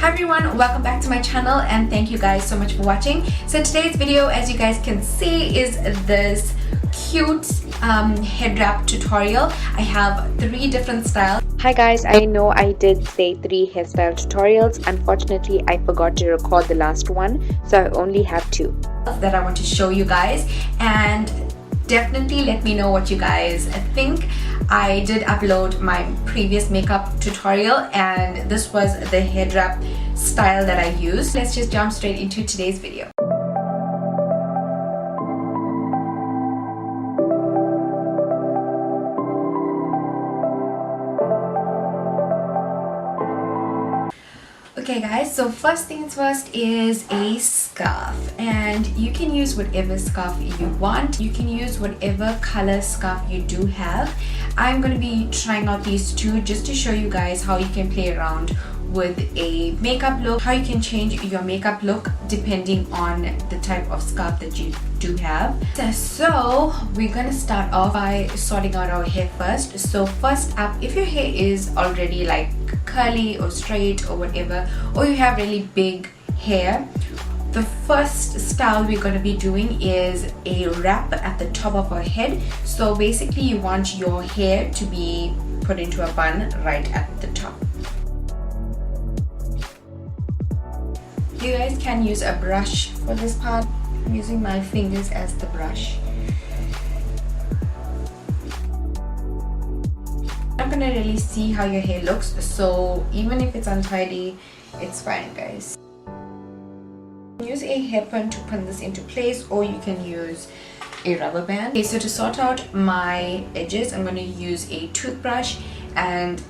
Hi everyone, welcome back to my channel and thank you guys so much for watching. So today's video, as you guys can see, is this cute head wrap tutorial. I have 3 different styles. Hi guys, I know I did say 3 hairstyle tutorials. Unfortunately, I forgot to record the last one, so I only have 2 that I want to show you guys, and definitely let me know what you guys think. I did upload my previous makeup tutorial and this was the head wrap style that I used. Let's just jump straight into today's video. Okay guys, so first things first is a scarf, and you can use whatever scarf you want. You can use whatever color scarf you do have. I'm going to be trying out these 2 just to show you guys how you can play around with a makeup look, how you can change your makeup look depending on the type of scarf that you do have. So we're going to start off by sorting out our hair first. So first up, if your hair is already like curly or straight or whatever, or you have really big hair, the first style we're going to be doing is a wrap at the top of our head. So basically you want your hair to be put into a bun right at the top. You guys can use a brush for this part. I'm using my fingers as the brush. I'm not gonna really see how your hair looks, so even if it's untidy, it's fine guys. Use a hairpin to pin this into place, or you can use a rubber band. Okay, so to sort out my edges, I'm going to use a toothbrush and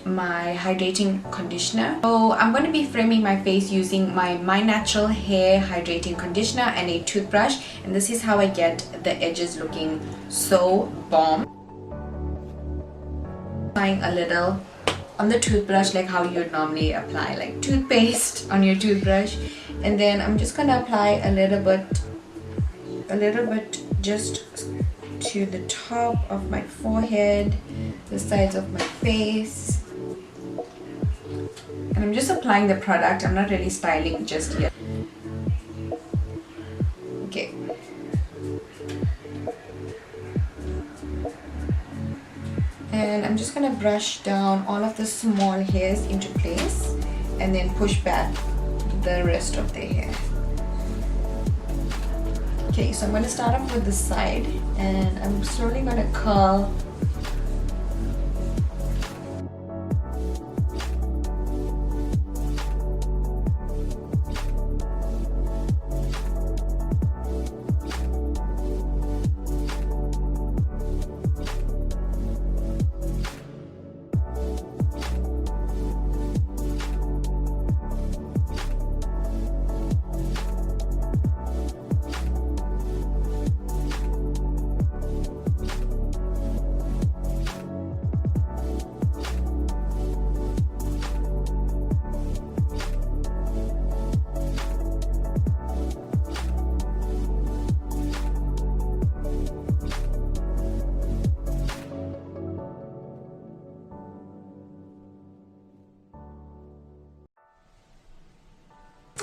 my hydrating conditioner. So I'm going to be framing my face using my Natural Hair hydrating conditioner and a toothbrush, and this is how I get the edges looking so bomb. Applying a little on the toothbrush like how you would normally apply like toothpaste on your toothbrush, and then I'm just gonna apply a little bit just to the top of my forehead, the sides of my face, and I'm just applying the product. I'm not really styling just yet. Okay. And I'm just gonna brush down all of the small hairs into place and then push back the rest of the hair. Okay, so I'm gonna start off with the side and I'm slowly gonna curl .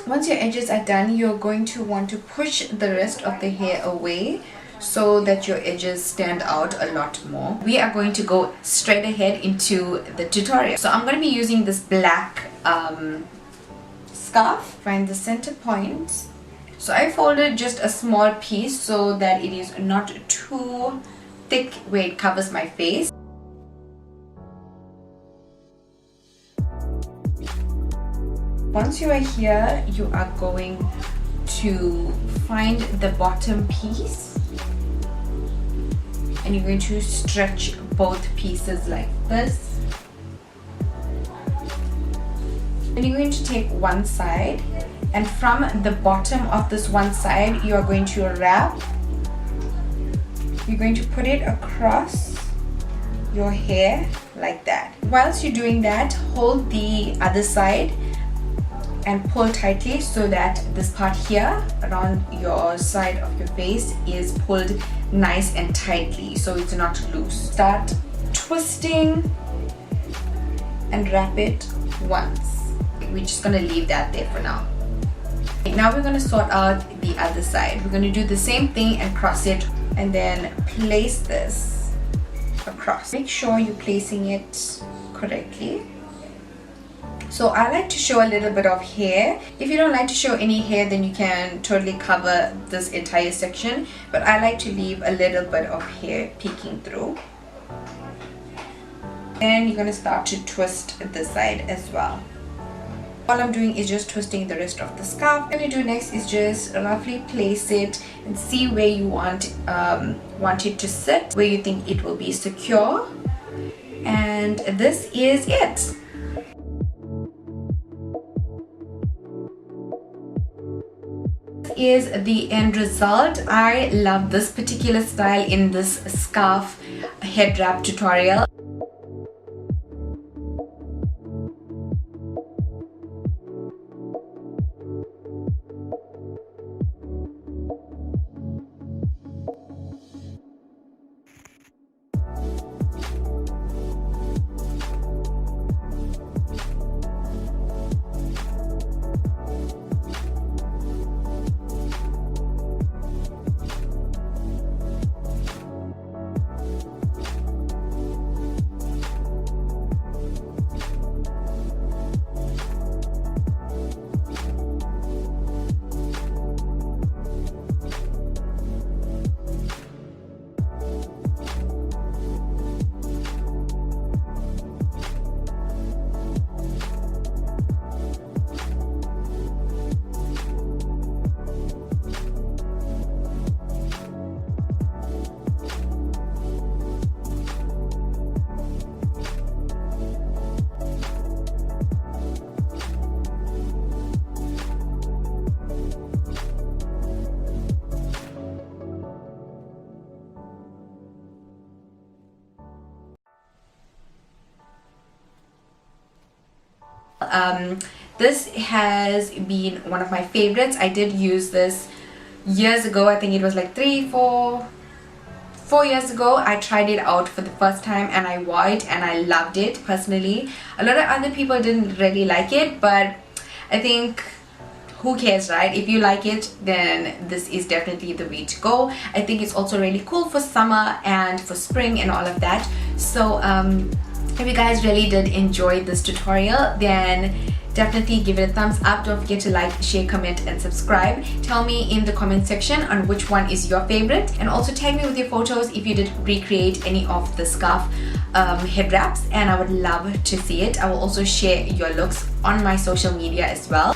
Once your edges are done, you're going to want to push the rest of the hair away so that your edges stand out a lot more. We are going to go straight ahead into the tutorial. So I'm going to be using this black scarf. Find the center point. So I folded just a small piece so that it is not too thick where it covers my face. Once you are here, you are going to find the bottom piece and you're going to stretch both pieces like this. Then you're going to take one side, and from the bottom of this one side you are going to wrap. You're going to put it across your hair like that. Whilst you're doing that, hold the other side and pull tightly so that this part here around your side of your face is pulled nice and tightly so it's not loose. Start twisting and wrap it once. we're just gonna leave that there for now. Now we're gonna sort out the other side. We're gonna do the same thing and cross it, and then place this across. Make sure you're placing it correctly. So I like to show a little bit of hair. If you don't like to show any hair, then you can totally cover this entire section, but I like to leave a little bit of hair peeking through. And you're gonna start to twist this side as well. All I'm doing is just twisting the rest of the scarf. What you do next is just roughly place it and see where you want it to sit, where you think it will be secure. And this is it. Is the end result. I love this particular style in this scarf head wrap tutorial. This has been one of my favorites. I did use this years ago. I think it was like 4 years ago. I tried it out for the first time and I wore it and I loved it personally. A lot of other people didn't really like it, but I think who cares, right? If you like it, then this is definitely the way to go. I think it's also really cool for summer and for spring and all of that. So if you guys really did enjoy this tutorial, then definitely give it a thumbs up. Don't forget to like, share, comment and subscribe. Tell me in the comment section on which one is your favorite, and also tag me with your photos if you did recreate any of the scarf head wraps, and I would love to see it. I will also share your looks on my social media as well.